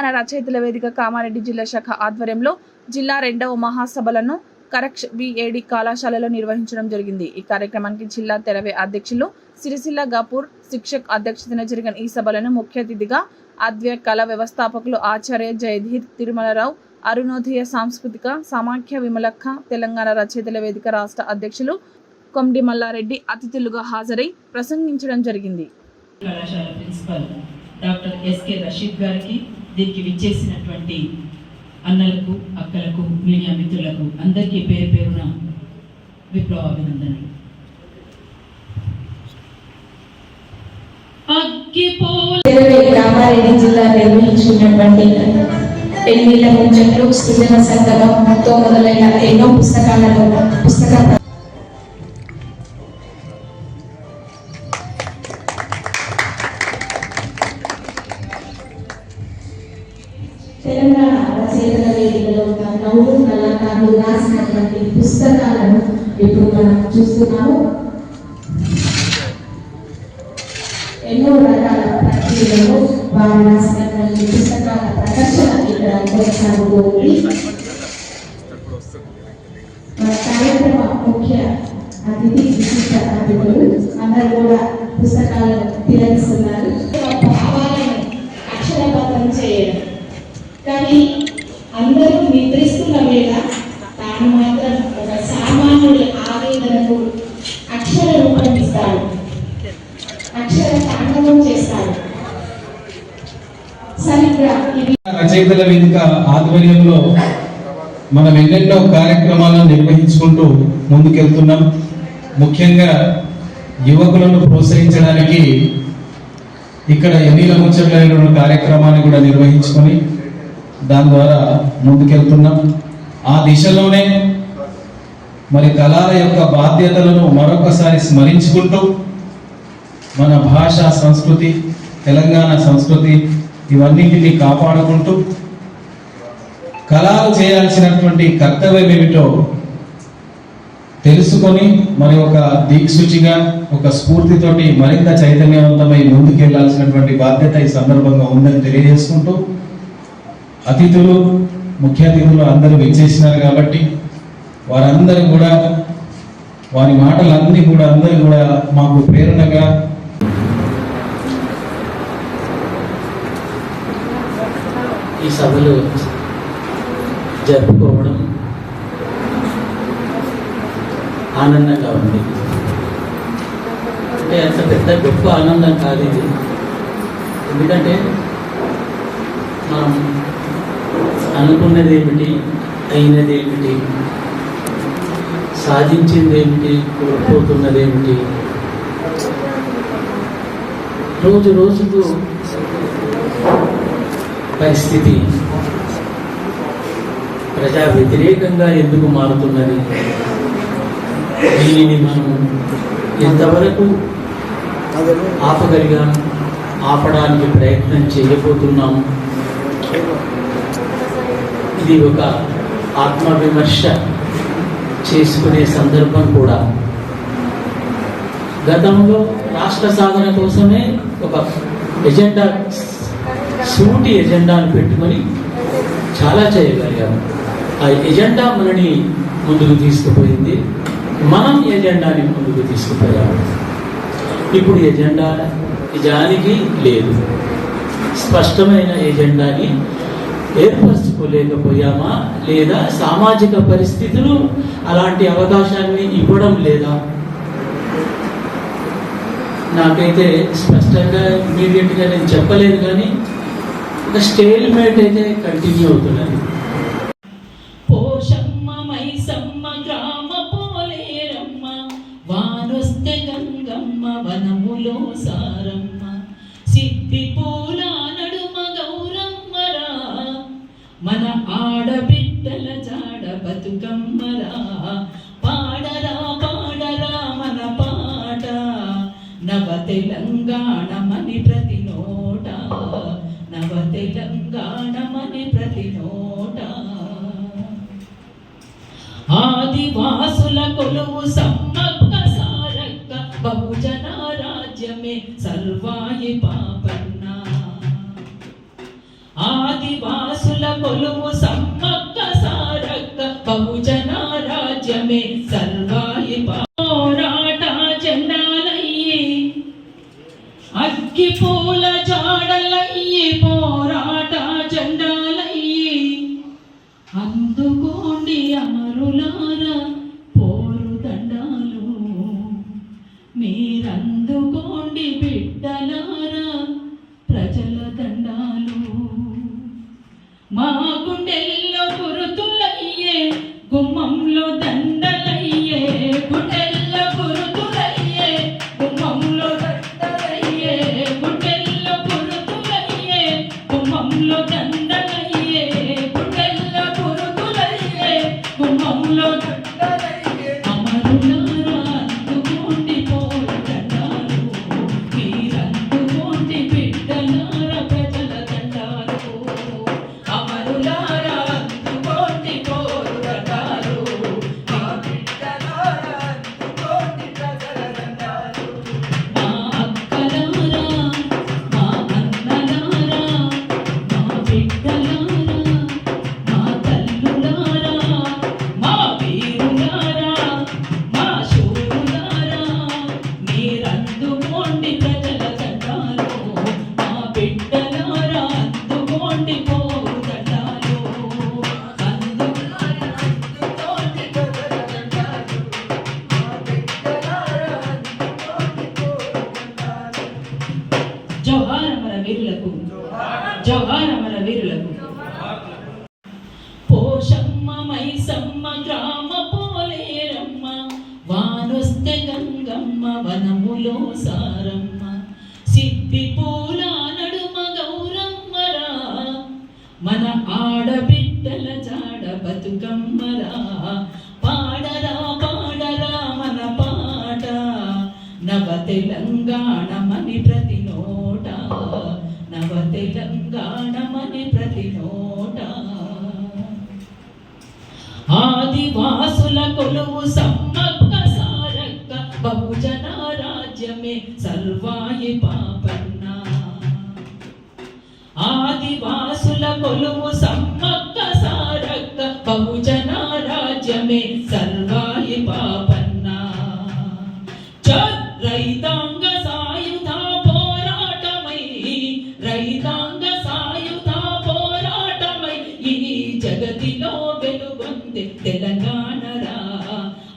తెలంగాణ రచయితల వేదిక కామారెడ్డి జిల్లా శాఖ ఆధ్వర్యంలో జిల్లా 2వ మహాసభలను కరక్ష్ విఏడి కళాశాలలో నిర్వహించడం జరిగింది. ఈ కార్యక్రమానికి జిల్లా తెరవే అధ్యక్షులు సిరిసిల్ల గపూర్ శిక్షక్ అధ్యక్షతన జరిగిన ఈ సభలను ముఖ్య అతిథిగా అద్వై కళా వ్యవస్థాపకులు ఆచార్య జయధీర్ తిరుమలరావు, అరుణోదయ సాంస్కృతిక సమాఖ్య విమలక్క, తెలంగాణ రచయితల వేదిక రాష్ట్ర అధ్యక్షులు కొమ్డి మల్లారెడ్డి అతిథులుగా హాజరై ప్రసంగించడం జరిగింది. కళాశాల ప్రిన్సిపల్ డాక్టర్ ఎస్కే రషీద్ గారికి, దీనికి విచ్చేసినటువంటి అన్నలకు, అక్కలకు, మీడియా మిత్రులకు అందరికీ పేరు పేరున విప్లవ అభినందనలు. కామారెడ్డి జిల్లా నిర్వహించుకున్నటువంటి పెళ్లిళ్ళ ముచ్చట్లు, సృజన సంగమంతో మొదలైన ఎన్నో పుస్తకాలలో తెలంగాణ రచయితల వేదికలో నవ్వు కళాకారులు రాసినటువంటి పుస్తకాలను ఇప్పుడు మనం చూస్తున్నాము. ఎన్నో రకాల ప్రక్రియలలో వారు రాసినటువంటి పుస్తకాల ప్రదర్శన ఇక్కడ కొనసాగుతోంది. మన కార్యక్రమ ముఖ్య అతిథి, విశిష్ట అతిథులు అందరూ కూడా పుస్తకాలను తిలకిస్తున్నారు. భావాలను అక్షరబద్ధం చేయడం, కానీ అందరూ నిద్రిస్తున్న వేళ తాను మాత్రం ఒక సామాన్యుడి ఆవేదనకు అక్షర రూపం ఇస్తాడు, అక్షర తాండవం చేస్తాడు. సరిగ్గా రచయితల వేదిక ఆధ్వర్యంలో మనం ఎన్నెన్నో కార్యక్రమాలను నిర్వహించుకుంటూ ముందుకెళ్తున్నాం. ముఖ్యంగా యువకులను ప్రోత్సహించడానికి ఇక్కడ ఎన్నిల ముచ్చట్లైన కార్యక్రమాన్ని కూడా నిర్వహించుకొని దాని ద్వారా ముందుకెళ్తున్నాం. ఆ దిశలోనే మరి కళల యొక్క బాధ్యతలను మరొకసారి స్మరించుకుంటూ మన భాష, సంస్కృతి, తెలంగాణ సంస్కృతి ఇవన్నింటినీ కాపాడుకుంటూ కళలు చేయాల్సినటువంటి కర్తవ్యం ఏమిటో తెలుసుకొని మరి ఒక దిక్సూచిగా, ఒక స్ఫూర్తితోటి మరింత చైతన్యవంతమై ముందుకెళ్లాల్సినటువంటి బాధ్యత ఈ సందర్భంగా ఉందని తెలియజేసుకుంటూ, అతిథులు, ముఖ్య అతిథులు అందరూ విచ్చేసినారు కాబట్టి వారందరూ కూడా వారి మాటలన్నీ కూడా అందరూ కూడా మాకు ప్రేరణగా ఈ సభలు జరుపుకోవడం ఆనందంగా ఉంది. అంటే అంత పెద్ద గొప్ప ఆనందం కాదు ఇది. ఎందుకంటే మనం అనుకున్నది ఏమిటి, అయినది ఏమిటి, సాధించింది ఏమిటి, కోల్పోతున్నది ఏమిటి, రోజు రోజుకు పరిస్థితి ప్రజా వ్యతిరేకంగా ఎందుకు మారుతున్నది, దీనిని మనం ఎంతవరకు ఆపగలిగాం, ఆపడానికి ప్రయత్నం చేయబోతున్నాం. ఇది ఒక ఆత్మవిమర్శ చేసుకునే సందర్భం కూడా. గతంలో రాష్ట్ర సాధన కోసమే ఒక ఎజెండా, సూటి ఎజెండాను పెట్టుకొని చాలా చేయగలిగాము. ఆ ఎజెండా మనని ముందుకు తీసుకుపోయింది, మనం ఎజెండాని ముందుకు తీసుకుపోయాము. ఇప్పుడు ఎజెండా నిజానికి లేదు, స్పష్టమైన ఎజెండాని ఏర్పరచుకోలేకపోయామా, లేదా సామాజిక పరిస్థితులు అలాంటి అవకాశాన్ని ఇవ్వడం లేదా? నాకైతే స్పష్టంగా ఇమీడియట్గా నేను చెప్పలేదు, కానీ ఒక స్టేల్ మేట్ అయితే కంటిన్యూ అవుతున్నది. పోషమ్మ మైసమ్మ గ్రామ పోలేరమ్మ, వానొస్తే గంగమ్మ వనములో సారమ్మ, సిప్పి పూల నడుమ గౌరమ్మరా, మన ఆడబిడ్డల జాడ బతుకమ్మరా, పాడరా పాడరా మన పాట, నవ తెలంగాణమని ప్రతి నోట, నవ తెలంగాణమని ప్రతి నోట. ఆదివాసుల కొలువు సమ్మక్క సారక్క, బహుజన రాజ్యమే సర్వాయి పాపన్న. ఆది కొలువు సమ్మక్క సారక్క బహుజన రాజ్యమే సర్వాయి పోరాట జెండాలయ్యి అగ్గి పూల జాడలయ్యి పోరాట జెండాలయ్యి అందుకోండి అమరులారా పోరు దండాలు మీరందుకోండి బిడ్డలారా ప్రజల దండాలు మా గుండెల్లో గురుతులయ్యే గుమ్మంలో దండలయ్యే గుండెల్లో గురుతులయ్యే గుమ్మంలో దండలయ్యే గుండెల్లో గురుతులయ్యే గుమ్మంలో దండలయ్యే గుండెల్లో గురుతులయ్యే గుమ్మంలో దండలయ్యే అమరులారా అందుకోండి పోరు దండాలు మీరందుకోండి బిడ్డలారా ప్రజల దండాలు అమరులారా అందుకోండి పోరు దండాలు మా బిడ్డలారా అందుకోండి ప్రజల దండాలు మా అక్కలారా మా అన్నలారా మా బిడ్డలారా మా తల్లులారా మా వీరులారా మా శూరులారా మీరందుకోండి ప్రజల దండాలు మా బిడ్డలారా అందుకోండి పోరు దండాలు అందుకోండి ప్రజల దండాలు మా బిడ్డలారా అందుకోండి పోరు దండాలు జోహార్ అమర వీరులకు జోహార్ అమర వీరులకు పోషమ్మ మైసమ్మ గ్రామ పోలేరమ్మ వానొస్తే గంగమ్మ వనములో సారమ్మ సిప్పి పూల నడుమ గౌరమ్మరా మన ఆడబిడ్డల జాడ బతుకమ్మరా పాడరా పాడరా మన పాట నవ తెలంగాణమని ప్రతి నోట నవ తెలంగాణమని ప్రతి నోట ఆదివాసుల కొలువు సమ్మక్క సారక్క బహుజన రాజ్యమే సర్వాయి పాపన్న ఆదివాసుల కొలువు సమ్మక్క సారక్క బహుజన రాజ్యమే సర్వాయి పాపన్న రైతాంగ సాయుధ పోరాటమై రైతాంగ సాయుధ పోరాటమై ఈ జగతిలో వెలుగొంది తెలంగాణరా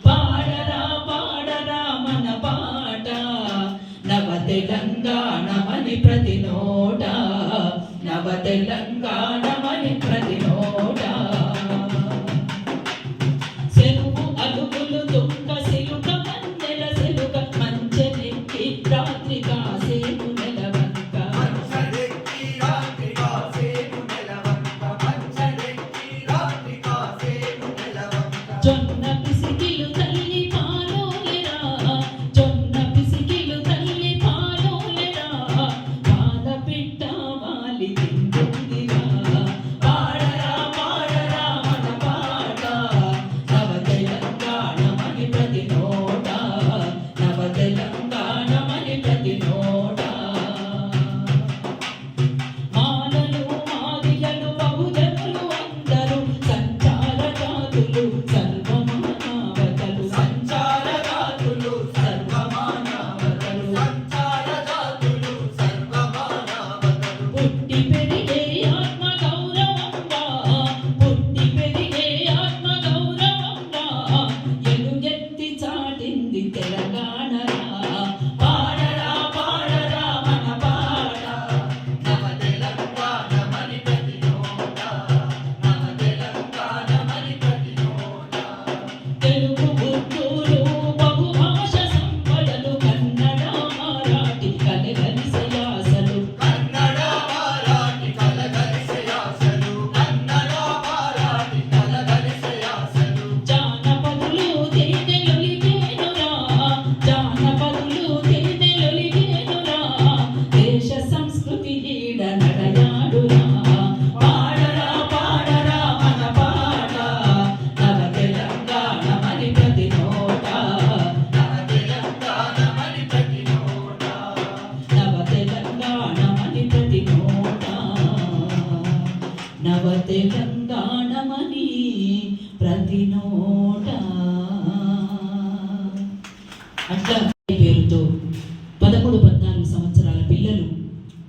పాడరా పాడరా మన పాట నవ తెలంగాణమని ప్రతి నోట నవ తెలంగాణమని ప్రతి నోట సెలువు అలుగులు దుఃఖ సిలుక మందెల సెలుక మంచెనెక్కి రాత్రి కాసేపు నెలవంక జొన్న పిసికిలు తల్లి పాలోలెరా జొన్న పిసికిలు తల్లి పాలోలెరా పాల పిట్ట వాలి తింటుందిరా పాడరా పాడరా మన పాట నవ తెలంగాణమని ప్రతి నోట నవ తెలంగాణమని ప్రతి నోట మాలలు మాదిగలు బహుజనులు అందరూ సంచార జాతులు సర్వమానవతలు సంచార జాతులు సర్వమానవతలు సంచార జాతులు సర్వమానవతలు పుట్టి పెరిగే ఆత్మ గౌరవంగా పుట్టి పెరిగే ఆత్మ గౌరవంగా ఎలుగెత్తి చాటింది తెలంగాణరా పాడరా పాడరా మన పాట నవ తెలంగాణమని ప్రతి నోట నవ తెలంగాణమని ప్రతి నోట ఎవరి నోట. అట్లా పేరుతో 13-14 సంవత్సరాల పిల్లలు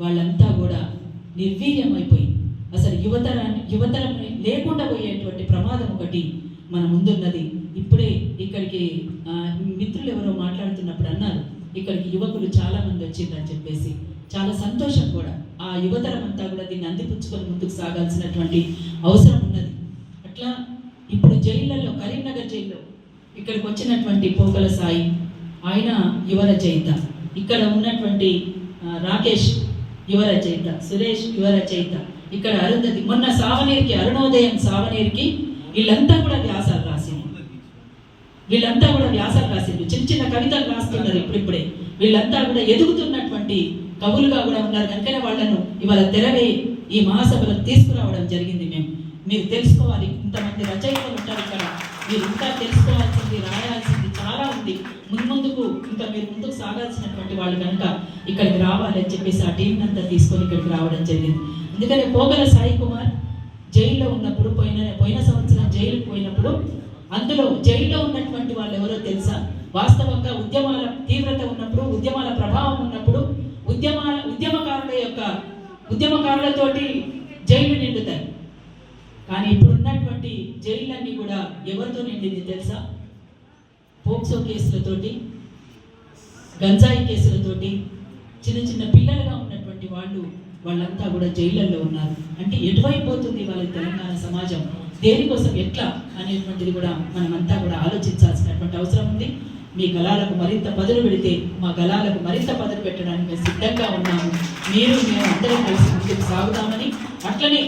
వాళ్ళంతా కూడా నిర్వీర్యమైపోయి అసలు యువతరం లేకుండా పోయేటువంటి ప్రమాదం ఒకటి మన ముందున్నది. ఇప్పుడే ఇక్కడికి మిత్రులు ఎవరో మాట్లాడుతున్నప్పుడు అన్నారు, ఇక్కడికి యువకులు చాలా మంది వచ్చిందని చెప్పేసి. చాలా సంతోషం కూడా. ఆ యువతరం అంతా కూడా దీన్ని అందిపుచ్చుకొని ముందుకు సాగాల్సినటువంటి అవసరం ఉన్నది. అట్లా ఇప్పుడు జైళ్ళల్లో, కరీంనగర్ జైల్లో ఇక్కడికి వచ్చినటువంటి పోకల సాయి, ఆయన యువ రచయిత. ఇక్కడ ఉన్నటువంటి రాకేష్ యువ రచయిత, సురేష్ యువ రచయిత, ఇక్కడ అరుంధతి, మొన్న సావనేరికి, అరుణోదయం సావనేరికి వీళ్ళంతా కూడా వ్యాసాలు రాసిండ్రు. చిన్న చిన్న కవితలు రాస్తున్నారు ఇప్పుడిప్పుడే. వీళ్ళంతా కూడా ఎదుగుతున్నటువంటి కవులుగా కూడా ఉన్నారు. కనుకనే వాళ్ళను ఇవాళ తెరవే ఈ మహాసభలకు తీసుకురావడం జరిగింది. మీరు తెలుసుకోవాలి, ఇంతమంది రచయితలు ఉంటారు ఇక్కడ, మీరు ఇంకా తెలుసుకోవాల్సింది, రాయాల్సింది చాలా ఉంది. ముందుకు ఇంకా మీరు ముందుకు సాగాల్సినటువంటి వాళ్ళు కనుక ఇక్కడికి రావాలి అని చెప్పేసి ఆ టీం అంతా తీసుకొని ఇక్కడికి రావడం జరిగింది. అందుకనే పోగల సాయి కుమార్ జైల్లో ఉన్నప్పుడు, పోయిన సంవత్సరం జైలుకు పోయినప్పుడు, అందులో జైల్లో ఉన్నటువంటి వాళ్ళు ఎవరో తెలుసా? వాస్తవంగా ఉద్యమాల తీవ్రత ఉన్నప్పుడు, ఉద్యమాల ప్రభావం ఉన్నప్పుడు, ఉద్యమకారులతోటి జైలు నిండుతాయి. కానీ ఇప్పుడు ఉన్నటువంటి జైళ్ళన్నీ కూడా ఎవరితో నిండింది తెలుసా? పోక్సో కేసులతోటి, గంజాయి కేసులతోటి, చిన్న చిన్న పిల్లలుగా ఉన్నటువంటి వాళ్ళంతా కూడా జైళ్ళల్లో ఉన్నారు. అంటే ఎటువైపు పోతుంది వాళ్ళ తెలంగాణ సమాజం, దేనికోసం, ఎట్లా అనేటువంటిది కూడా మనమంతా కూడా ఆలోచించాల్సినటువంటి అవసరం ఉంది. మీ గళాలకు మరింత పదులు పెడితే మా గళాలకు మరింత పదులు పెట్టడానికి మేము సిద్ధంగా ఉన్నాము. మేము అందరం కలిసి ముందుకు సాగుతామని. అట్లనే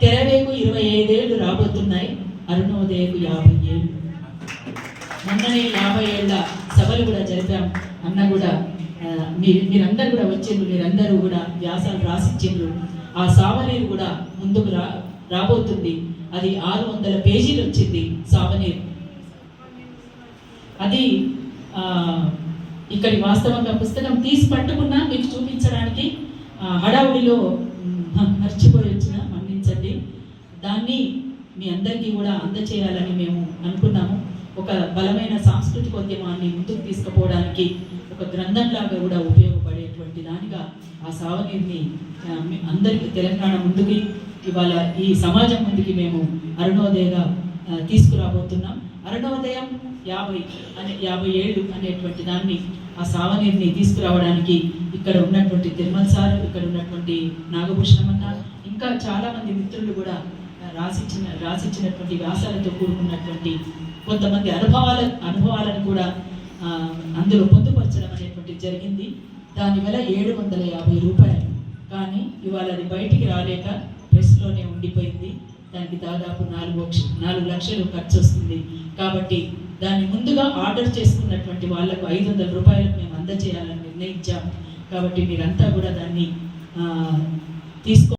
తెరవేకు 25 ఏళ్ళు రాబోతున్నాయి, అరుణోదయకు 50 ఏళ్ళు. మొన్ననే 50 ఏళ్ళ సభలు కూడా జరిపాం. అన్న కూడా మీరందరూ కూడా వచ్చిండ్రు, మీరందరూ కూడా వ్యాసాలు రాసిచ్చిండ్రు. ఆ సావనీరు కూడా ముందుకు రాబోతుంది. అది 600 పేజీలు వచ్చింది సావనీరు. అది ఇక్కడి వాస్తవంగా పుస్తకం తీసి పట్టుకున్నా మీకు చూపించడానికి హడావుడిలో మర్చిపోయి వచ్చిన, మన్నించండి. దాన్ని మీ అందరికీ కూడా అందచేయాలని మేము అనుకున్నాము. ఒక బలమైన సాంస్కృతికోద్యమాన్ని ముందుకు తీసుకుపోవడానికి ఒక గ్రంథంలాగా కూడా ఉపయోగపడేటువంటి దానిగా ఆ సావనీర్ని అందరికీ తెలంగాణ ముందుకి, ఇవాళ ఈ సమాజం ముందుకి మేము అరుణోదయగా తీసుకురాబోతున్నాం. అరుణోదయం 50 ఏళ్ళు అనేటువంటి దాన్ని, ఆ సావనీర్ని తీసుకురావడానికి ఇక్కడ ఉన్నటువంటి తిరుమల సార్, ఇక్కడ ఉన్నటువంటి నాగభూషణం అన్న, ఇంకా చాలా మంది మిత్రులు కూడా రాసిచ్చినటువంటి వ్యాసాలతో కూడుకున్నటువంటి కొంతమంది అనుభవాలను కూడా అందులో పొందుపరచడం అనేటువంటిది జరిగింది. దానివల్ల 750 రూపాయలు. కానీ ఇవాళ అది బయటికి రాలేక ప్రెస్లోనే ఉండిపోయింది. దానికి దాదాపు 4 లక్షలు ఖర్చు వస్తుంది. కాబట్టి దాన్ని ముందుగా ఆర్డర్ చేసుకున్నటువంటి వాళ్లకు 500 రూపాయలకు మేము అందజేయాలని నిర్ణయించాం. కాబట్టి మీరంతా కూడా దాన్ని తీసుకో